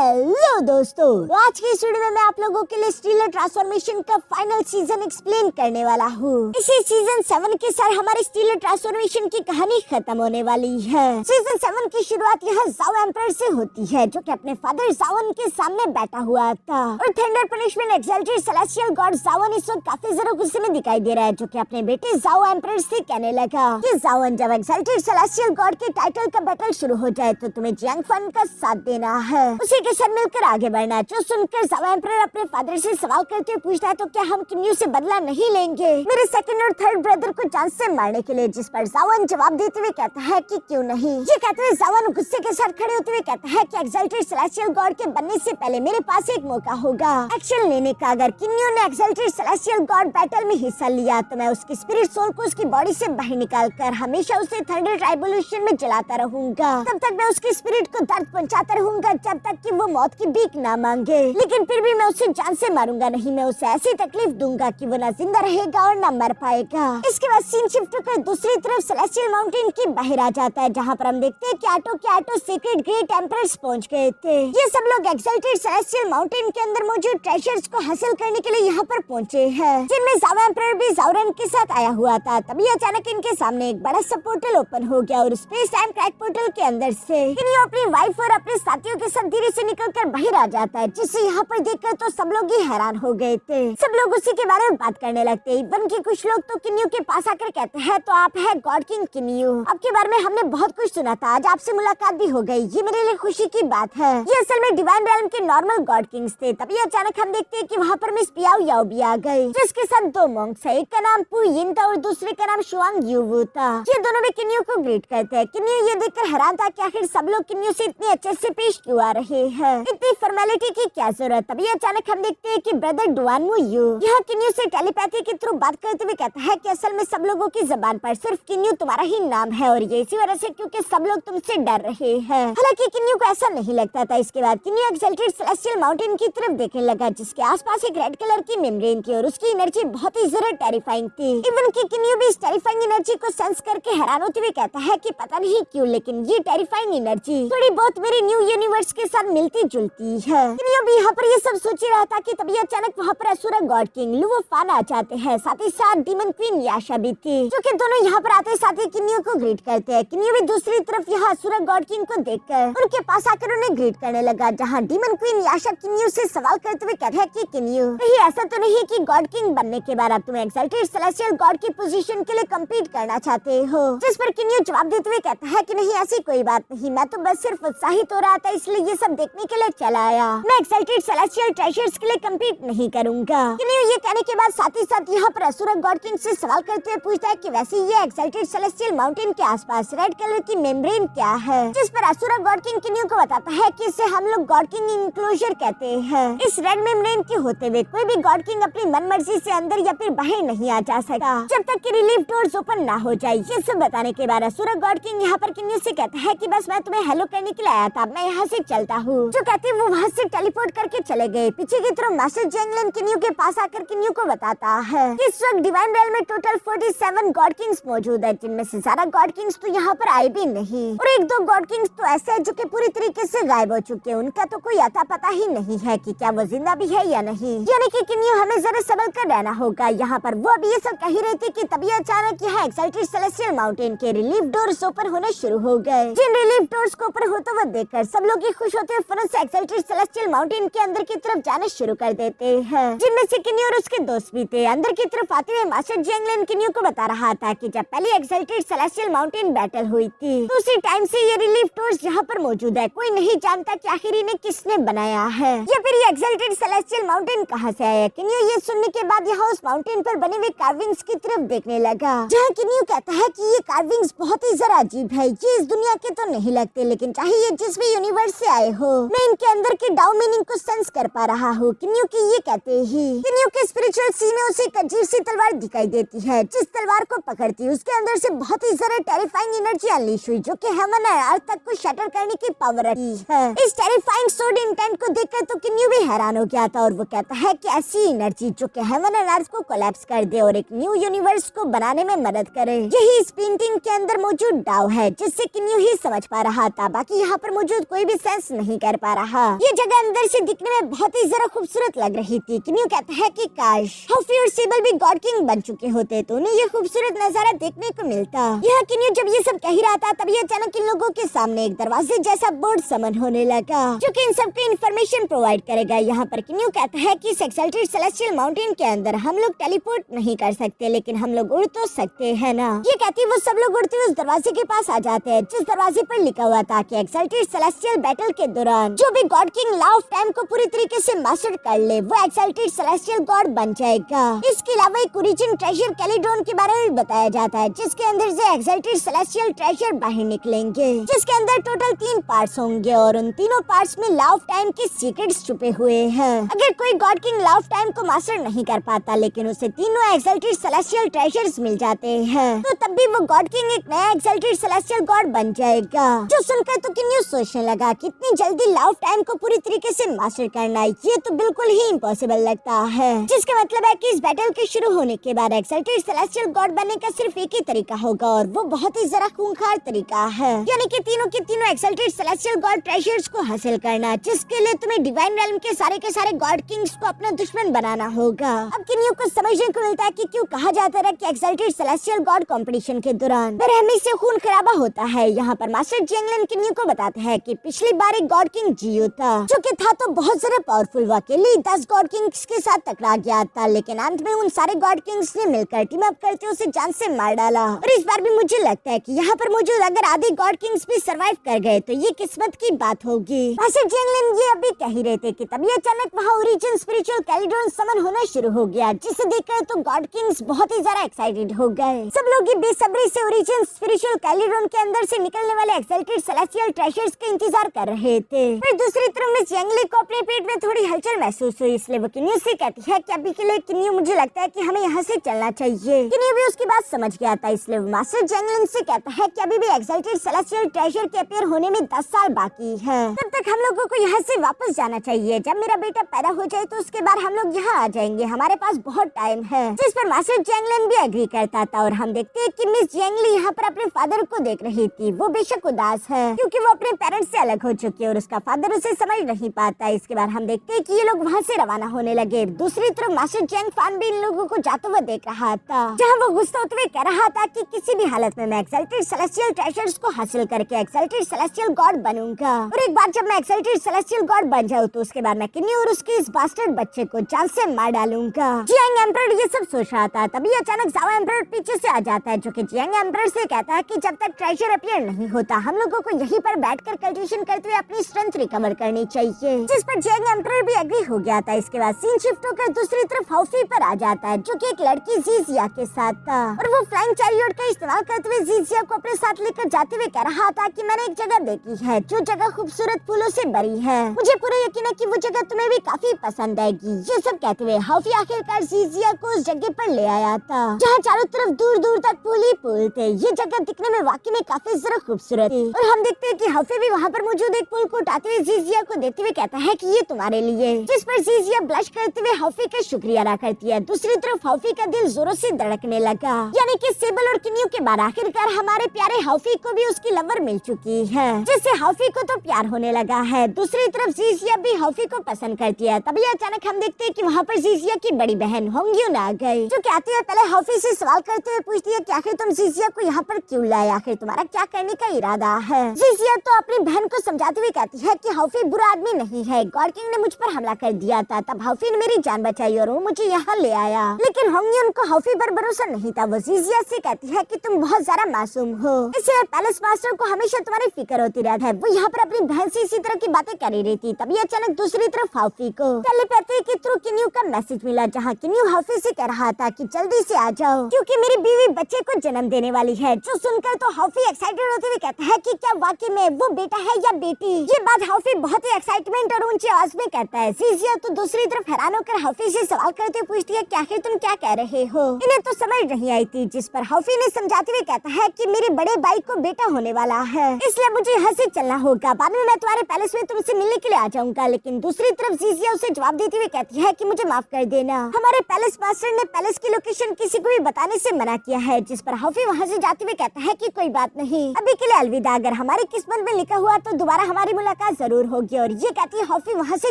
Hello दोस्तों, तो आज की इस वीडियो में मैं आप लोगों के लिए स्टीलर ट्रांसफॉर्मेशन का फाइनल सीजन एक्सप्लेन करने वाला हूँ। इसी सीजन 7 के साथ हमारी स्टीलर ट्रांसफॉर्मेशन की कहानी खत्म होने वाली है। सीजन 7 की शुरुआत यहाँ जाओ एम्परर से होती है, जो कि अपने फादर जावन के सामने बैठा हुआ था और thunder punishment exalted celestial God जावन इस वक्त काफी ज्यादा गुस्से में दिखाई दे रहा है, जो कि अपने बेटे जाओ एम्परर से कहने लगा कि जावन, जब एक्सल्टेड सेलेस्टियल गॉड के टाइटल का बैटल शुरू हो जाए तो तुम्हें जियांग फन का साथ देना है, उसी के साथ मिलकर आगे बढ़ना। जो सुनकर जाओ एम्परर अपने फादर से सवाल करते हुए पूछता है, तो क्या हम किन्यू से बदला नहीं लेंगे मेरे सेकंड और थर्ड ब्रदर को जान से मारने के लिए? जिस पर जावन जवाब देते हुए कहता है कि क्यों नहीं। ये कहते हुए जावन गुस्से के साथ खड़े होते हुए कहता है कि एक्सल्टेड सेलेस्टियल गॉड के बनने से पहले मेरे पास एक मौका होगा एक्शन लेने का। अगर किन्यू ने एक्सल्टेड सेलेस्टियल गॉड बैटल में हिस्सा लिया तो मैं उसकी स्पिरिट सोल को उसकी बॉडी से बाहर निकाल कर हमेशा उसे थंडर ट्राइबुलेशन में जलाता रहूंगा। तब तक मैं उसकी स्पिरिट को दर्द पहुंचाता रहूंगा जब तक कि वो मौत की भीख ना मांगे, लेकिन फिर भी मैं उसे जान से मारूंगा नहीं। मैं उसे ऐसी तकलीफ दूंगा कि वो ना जिंदा रहेगा और ना मर पाएगा। इसके बाद सीन शिफ्ट होकर दूसरी तरफ सेलेस्टियल माउंटेन की बाहर आ जाता है, जहाँ पर हम देखते हैं कि आटो सीक्रेट ग्रेट एम्परर्स पहुंच गए थे। ये सब लोग एक्सल्टेड सेलेस्टियल माउंटेन के अंदर मौजूद ट्रेजर्स को हासिल करने के लिए यहाँ पर पहुंचे हैं, जिनमें जाओ एम्परर भी जाओरन के साथ आया हुआ था। तभी अचानक इनके सामने एक बड़ा सा पोर्टल ओपन हो गया और स्पेस टाइम क्रैक पोर्टल के अंदर से किन्यू अपनी वाइफ और अपने साथियों के साथ धीरे से निकलकर बाहर आ जाता है, जिसे यहाँ पर देखकर तो सब लोग ही हैरान हो गए थे। सब लोग उसी के बारे में बात करने लगते हैं। इवन की कुछ लोग तो किन्यू के पास आकर कहते हैं, तो आप है गॉड किंग किन्यू, आपके बारे में हमने बहुत कुछ सुना था, आज आपसे मुलाकात भी हो गई, ये मेरे लिए खुशी की बात है। ये असल में डिवाइन रेल्म के नॉर्मल गॉड किंग्स थे। तभी अचानक हम देखते हैं कि वहाँ पर मिस पियाओ याओ भी आ गए, जिसके साथ दो मॉन्क्स है, एक का नाम पू यिन था और दूसरे का नाम शुआंग यूवू था। ये दोनों भी किन्यू को ग्रीट करते हैं। किन्यू ये देखकर हैरान था कि आखिर सब लोग किन्यू से इतने अच्छे से पेश क्यों आ रहे हैं, इतनी फॉर्मेलिटी की क्या जरूरत। तभी अचानक हम देखते हैं कि ब्रदर डुआनमू यू यहाँ किन्यू से टेलीपैथी के थ्रू बात करते हुए कहता है कि असल में सब लोगों की जबान पर सिर्फ किन्यू तुम्हारा ही नाम है और ये इसी वजह से क्योंकि सब लोग तुमसे डर रहे हैं। हालांकि किन्यू को ऐसा नहीं लगता था। इसके बाद किन्यू एक्सल्टेड सेलेस्टियल माउंटेन की तरफ देखने लगा, जिसके आसपास एक रेड कलर की मेम्ब्रेन थी और उसकी एनर्जी बहुत ही ज्यादा टेरिफाइंग थी। इवन की किन्यू भी इस टेरिफाइंग एनर्जी को सेंस करके हैरान होते हुए कहता है कि पता नहीं क्यों, लेकिन ये टेरिफाइंग एनर्जी थोड़ी बहुत मेरे न्यू यूनिवर्स के साथ मिलती जुलती है। किन्यू भी यहाँ पर ये सब सोच ही रहा था कि तभी अचानक वहाँ पर असुरा गॉड किंग लुवो फान आ जाते हैं, साथ ही साथ डीमन क्वीन याशा भी थी, जो कि दोनों यहाँ पर आते साथ ही किन्यू को ग्रीट करते हैं। किन्यू भी दूसरी तरफ यहाँ असुरा गॉड किंग को देखकर उनके पास आकर उन्हें ग्रीट करने लगा, जहाँ डीमन क्वीन याशा किन्यू से सवाल करते हुए कहते हैं कि किन्यू, कहीं ऐसा तो नहीं कि गॉड किंग बनने के बाद अब तुम एक्सल्टेड सेलेस्टियल गॉड की पोजीशन के लिए कम्पीट करना चाहते हो? जिस पर किन्यू जवाब देते हुए कहता है कि नहीं, ऐसी कोई बात नहीं, मैं तो बस सिर्फ उत्साहित हो रहा था, इसलिए ये सब देखने के लिए चला आया। मैं एक्सल्टेड सेलेस्टियल ट्रेजर्स के लिए कम्पीट नहीं करूंगा। किन्यू ये कहने के बाद साथ ही साथ यहाँ पर असुरा गॉड किंग से सवाल करते हुए पूछता है कि वैसे ये एक्सल्टेड सेलेस्टियल माउंटेन के आसपास रेड कलर की मेम्ब्रेन क्या है? जिस पर असुरा गॉड किंग किन्यू को बताता है कि इसे हम लोग गॉड किंग इनक्लोजर कहते हैं। इस रेड मेम्ब्रेन के होते हुए कोई भी गॉड किंग अपनी मनमर्जी से अंदर या फिर बाहर नहीं आ जा सकता जब तक कि रिलीफ डोर्स ओपन ना हो जाए। ये सब बताने के बाद असुरा गॉड किंग यहाँ पर किन्यू से कहता है कि बस मैं तुम्हें हेलो करने के लिए आया था, मैं यहाँ से चलता हूँ। जो कहते वो वहाँ से टेलीपोर्ट करके चले गए। पीछे की तरफ मास्टर जैंगलिन किन्यू के पास आकर किन्यू को बताता है कि इस वक्त डिवाइन रेल्म में टोटल 47 गॉड किंग्स मौजूद है, जिनमें से सारा गॉड किंग्स तो यहाँ पर आए भी नहीं और एक दो गॉड किंग्स तो ऐसे हैं जो कि पूरी तरीके से गायब हो चुके हैं। उनका तो कोई अता पता ही नहीं है कि क्या वो जिंदा भी है या नहीं। यानी कि किन्यू हमें जरा संभल कर रहना होगा। यहाँ पर वो अभी ये सब कह रहे थे कि तभी अचानक यहाँ एक्सल्टेड सेलेस्टियल माउंटेन के रिलीफ डोर्स ओपन होने शुरू हो गए। जिन रिलीफ डोर्स को ओपन होते हुए देखकर सब लोग ही खुश होते हुए फौरन से एक्सल्टेड सेलेस्टियल माउंटेन के अंदर की तरफ जाना शुरू कर देते हैं, जिनमें से किन्यू और उसके दोस्त भी थे। अंदर की तरफ आते हुए मास्टर जैंगलिन किन्यू को बता रहा था कि जब पहले एक्सल्टेड सेलेस्टियल माउंटेन बैटल हुई थी तो उसी टाइम से ये रिलीफ डोर्स यहाँ पर मौजूद है। कोई नहीं जानता कि आखिर इन्हें किसने बनाया है या फिर ये एक्सल्टेड सेलेस्टियल माउंटेन कहाँ से आया। किन्यू ये सुनने के बाद यहाँ उस माउंटेन पर बने हुए कार्विंग्स की तरफ देखने लगा, जहाँ किन्यू कहता है कि ये कार्विंग्स बहुत ही जरा अजीब है, ये इस दुनिया के तो नहीं लगते, लेकिन चाहे ये जिस भी यूनिवर्स से आए हो, मैं इनके अंदर के डाउ मीनिंग को सेंस कर पा रहा हूँ। किन्यू की ये कहते ही किन्यू के स्पिरिचुअल सी में उसे एक अजीब सी तलवार दिखाई देती है। जिस तलवार को पकड़ती है उसके अंदर से बहुत ही जरा टेरिफाइंग एनर्जी अनलीश हुई, जो कि हेवन और अर्थ तक को शटर करने की पावर रखती है। इस टेरिफाइंग सोर्ड इंटेंट को देखकर तो किन्यू भी हैरान हो गया था और वो कहता है कि ऐसी एनर्जी जो कि हेवन और अर्थ को कोलैप्स कर दे और एक न्यू यूनिवर्स को बनाने में मदद करे, यही इस पेंटिंग के अंदर मौजूद डाव है, जिससे किन्यू ही समझ पा रहा था। बाकी यहाँ पर मौजूद कोई भी सेंस नहीं कर पा रहा। ये जगह अंदर से दिखने में बहुत ही जरा खूबसूरत लग रही थी। किन्यू कहता है कि काश हॉफी और सेबल भी गॉड किंग बन चुके होते तो उन्हें ये खूबसूरत नजारा देखने को मिलता। यह किन्यू जब ये सब कह ही रहा था तभी अचानक इन लोगों के सामने एक दरवाजे जैसा बोर्ड समन होने लगा जो कि इन सबको इन्फॉर्मेशन प्रोवाइड करेगा। यहाँ पर किन्यू कहता है कि एक्साल्टेड सेलेस्टियल माउंटेन के अंदर हम लोग टेलीपोर्ट नहीं कर सकते लेकिन हम लोग उड़ तो सकते हैं ना। ये कहती वो सब लोग उड़ते हुए उस दरवाजे के पास आ जाते हैं जिस दरवाजे पर लिखा हुआ था कि एक्साल्टेड सेलेस्टियल बैटल के दौरान जो भी God king law of time को पूरी तरीके से मास्टर कर ले वो एक्साल्टेड सेलेस्टियल गॉड बन जाएगा। इसके अलावा एक ओरिजिन ट्रेजर कैलिड्रॉन के बारे में बताया जाता है जिसके अंदर से एक्साल्टेड सेलेस्टियल ट्रेजर बाहर निकलेंगे जिसके अंदर टोटल 3 पार्ट्स होंगे और उन तीनों पार्ट्स में लॉ ऑफ टाइम के सीक्रेट्स छुपे हुए हैं। अगर कोई God king law of time को मास्टर नहीं कर पाता लेकिन उसे तीनों एक्साल्टेड सेलेस्टियल ट्रेजर्स मिल जाते हैं तो तब भी वो गॉड किंग एक नया एक्साल्टेड सेलेस्टियल गॉड बन जाएगा। जो सुनकर तो किन्यू सोचने लगा कितनी जल्दी लॉ ऑफ टाइम को पूरी तरीके से मास्टर करना ये तो बिल्कुल ही इम्पॉसिबल लगता है। जिसका मतलब है कि इस बैटल के शुरू होने के बाद एक्साल्टेड सेलेस्टियल गॉड बनने का सिर्फ एक ही तरीका होगा और वो बहुत ही जरा खूंखार तरीका है यानी कि तीनों के तीनों एक्साल्टेड सेलेस्टियल गॉड ट्रेजर्स को हासिल करना जिसके लिए तुम्हें डिवाइन रेल्म के सारे गॉड किंग्स को अपना दुश्मन बनाना होगा। अब किन्यू को समझने को मिलता है कि क्यों कहा जाता है कि एक्साल्टेड सेलेस्टियल गॉड कंपटीशन के दौरान बेरहमी से खून खराबा होता है। यहाँ पर मास्टर जियांगलिन किन्यू को बताते हैं कि पिछली बार एक गॉड किंग जियो था जो कि था तो बहुत ज्यादा पावरफुल वो अकेले 10 गॉड किंग्स के साथ टकरा गया था लेकिन अंत में उन सारे गॉड किंग्स ने मिलकर टीम अप करके उसे जान से मार डाला। और इस बार भी मुझे लगता है कि यहाँ पर मौजूद अगर आधे गॉड किंग्स भी सरवाइव कर गए तो ये किस्मत की बात होगी। मास्टर जियांगलिन ये अभी कह ही रहे थे कि तभी अचानक वहाँ ओरिजिन स्पिरिचुअल कैलिड्रॉन समन होना शुरू हो गया जिसे देखकर तो गॉड किंग्स बहुत ही ज्यादा एक्साइटेड हो गए। सब लोग ये बेसब्री से ओरिजिन स्पिरिचुअल कैलिड्रॉन के अंदर से निकलने वाले एक्साल्टेड सेलेस्टियल ट्रेजर्स का इंतजार कर रहे थे। फिर दूसरी तरफ मिस जियांगलिन को अपने पेट में थोड़ी हलचल महसूस हुई इसलिए वो किन्यू से कहती है कि अभी के लिए किन्यू मुझे लगता है कि हमें यहाँ से चलना चाहिए। किन्यू भी उसकी बात समझ गया था इसलिए वो मास्टर जियांगलिन से कहता है कि अभी भी एक्साल्टेड सेलेस्टियल ट्रेजर के अपीयर होने में 10 साल बाकी है। तब तक हम लोगों को यहाँ से वापस जाना चाहिए। जब मेरा बेटा पैदा हो जाए तो उसके बाद हम लोग यहाँ आ जाएंगे, हमारे पास बहुत टाइम है। जिस पर मास्टर जियांगलिन भी एग्री करता था और हम देखते हैं कि मिस जियांगली यहाँ पर अपने फादर को देख रही थी। वो बेशक उदास है क्योंकि वो अपने पेरेंट्स से अलग हो चुकी है और उसका फादर उसे समझ नहीं पाता। इसके बाद हम देखते हैं कि ये लोग वहाँ से रवाना होने लगे। दूसरी तरफ मास्टर जियांग फान भी इन लोगों को जाते हुए देख रहा था जहाँ वो गुस्सा होते हुए कह रहा था कि किसी भी हालत में मैं एक्साल्टेड सेलेस्टियल ट्रेजर्स को हासिल करके एक्साल्टेड सेलेस्टियल गॉड बनूंगा और एक बार जब मैं एक्साल्टेड सेलेस्टियल गॉड बन जाऊँ तो उसके बाद मैं किन्यू और उसके इस बास्टर्ड बच्चे को जान से मार डालूंगा। जियांग एम्परर ये सब सोच रहा था तभी अचानक जाओ एम्परर पीछे से आ जाता है जो कि जियांग एम्परर से कहता है कि जब तक ट्रेजर अपीयर नहीं होता हम लोगों को यहीं पर बैठकर कल्टिवेशन करते हुए अपनी स्ट्रेंथ रिकवर करनी चाहिए। जिस पर जियांग एम्परर भी एग्री हो गया था। इसके बाद सीन शिफ्ट होकर दूसरी तरफ हाउफी पर आ जाता है जो कि एक लड़की जीजिया के साथ था और वो फ्लाइंग चैरियट का इस्तेमाल करते हुए जीजिया को अपने साथ लेकर जाते हुए कह रहा था कि मैंने एक जगह देखी है जो जगह खूबसूरत फूलों से भरी है। मुझे पूरा यकीन है कि वो जगह तुम्हें भी काफी पसंद आएगी। ये सब कहते हुए हाउफी आखिरकार जीजिया को उस जगह पर ले आया था जहाँ चारों तरफ दूर दूर तक पुल ही पुल थे। ये जगह दिखने में वाकई में काफी जरा खूबसूरत थी और हम देखते हैं कि हाउफी भी वहाँ पर मौजूद एक पुल को उठाते हुए जीजिया को देते हुए कहता है कि ये तुम्हारे लिए। जिस पर जीजिया ब्लश करते हुए हाउफी का शुक्रिया अदा करती है। दूसरी तरफ हाउफी का दिल जोरों से धड़कने लगा यानी कि सेबल और किन्यू के बाद आखिरकार हमारे प्यारे हाउफी को भी उसकी लवर मिल चुकी है जिससे हाउफी को तो प्यार होने लगा है। दूसरी तरफ जीजिया भी हाउफी को पसंद करती है। तभी अचानक हम देखते हैं कि वहाँ पर जीजिया की बड़ी बहन होंग्यून आ गई जो कि आते हुए पहले हाउफी से सवाल करते हुए पूछती है कि आखिर तुम जीजिया को यहाँ पर क्यों लाए, आखिर तुम्हारा क्या करने का इरादा है। जीजिया तो अपनी बहन को समझाते हुए कहती है कि हाउफी बुरा आदमी नहीं है, गॉड किंग ने मुझ पर हमला कर दिया था तब हाउफी ने मेरी जान बचाई और वो मुझे यहाँ ले आया। लेकिन होंग्यून को हाउफी पर भरोसा नहीं था। वो जीजिया से कहती है कि तुम बहुत ज्यादा मासूम हो इसलिए पैलेस मास्टर को हमेशा तुम्हारी फिक्र होती रहती है। वो यहाँ पर अपनी बहन से इसी तरह की बातें कर रही थी। तभी अचानक दूसरी तरफ हाउफी को टेलीपैथी के थ्रू किन्यू का मैसेज मिला जहाँ किन्यू हाउफी से कह रहा था कि जल्दी से आ जाओ क्योंकि मेरी बीवी बच्चे को जन्म देने वाली है। जो सुनकर तो हाउफी एक्साइटेड होते हुए कहता है कि क्या वाकई में वो बेटा है या बेटी। ये बात हाउफी बहुत ही एक्साइटमेंट और ऊंची आवाज में कहता है। जीजिया तो दूसरी तरफ हैरान होकर हाउफी से सवाल करते हुए पूछती है कि आखिर तुम क्या कह रहे हो। इन्हें तो समझ नहीं आई थी। जिस पर हाउफी ने समझाते हुए कहता है कि मेरे बड़े भाई को बेटा होने वाला है इसलिए मुझे यहाँ से चलना होगा, बाद में मैं तुम्हारे पैलेस में तुमसे मिलने के लिए आ जाऊंगा। लेकिन दूसरी तरफ जीजिया उसे जवाब देते हुए कहती है कि मुझे माफ कर देना, हमारे पैलेस मास्टर ने पैलेस की लोकेशन किसी को भी बताने से मना किया है। जिस पर हाउफी वहाँ से जाते हुए कहता है कि कोई बात नहीं, अभी के लिए अलविदा, अगर हमारी किस्मत में लिखा हुआ तो दोबारा हमारी मुलाकात मुलाकात जरूर होगी। और ये कहती हॉफी वहाँ से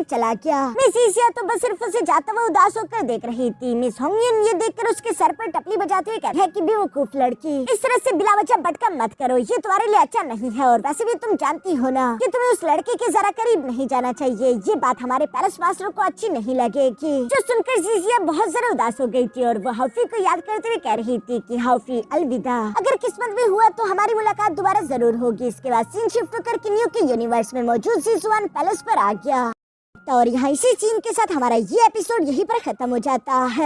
चला गया। मिस ईसिया तो बस सिर्फ उसे जाता हुआ उदास होकर देख रही थी। मिस होंगयुन ये देखकर उसके सर पर टपली बजाते हुए कहती है कि बेवकूफ लड़की, इस तरह से बिला वजह भटका मत करो, ये तुम्हारे लिए अच्छा नहीं है। और वैसे भी तुम जानती हो ना कि तुम्हें उस लड़के के जरा करीब नहीं जाना चाहिए। ये बात हमारे पेरिस मास्टर को अच्छी नहीं लगेगी। जो सुनकर जीजिया बहुत जरा उदास हो गई थी और वो हॉफी को याद करते हुए कह रही थी कि हॉफी अलविदा, अगर किस्मत में हुआ तो हमारी मुलाकात दोबारा जरूर होगी। इसके बाद सीन शिफ्ट होकर किन्यू के यूनिवर्स में मौजूद जीजुआन पैलेस पर आ गया। और यहाँ इसी सीन के साथ हमारा ये एपिसोड यहीं पर खत्म हो जाता है।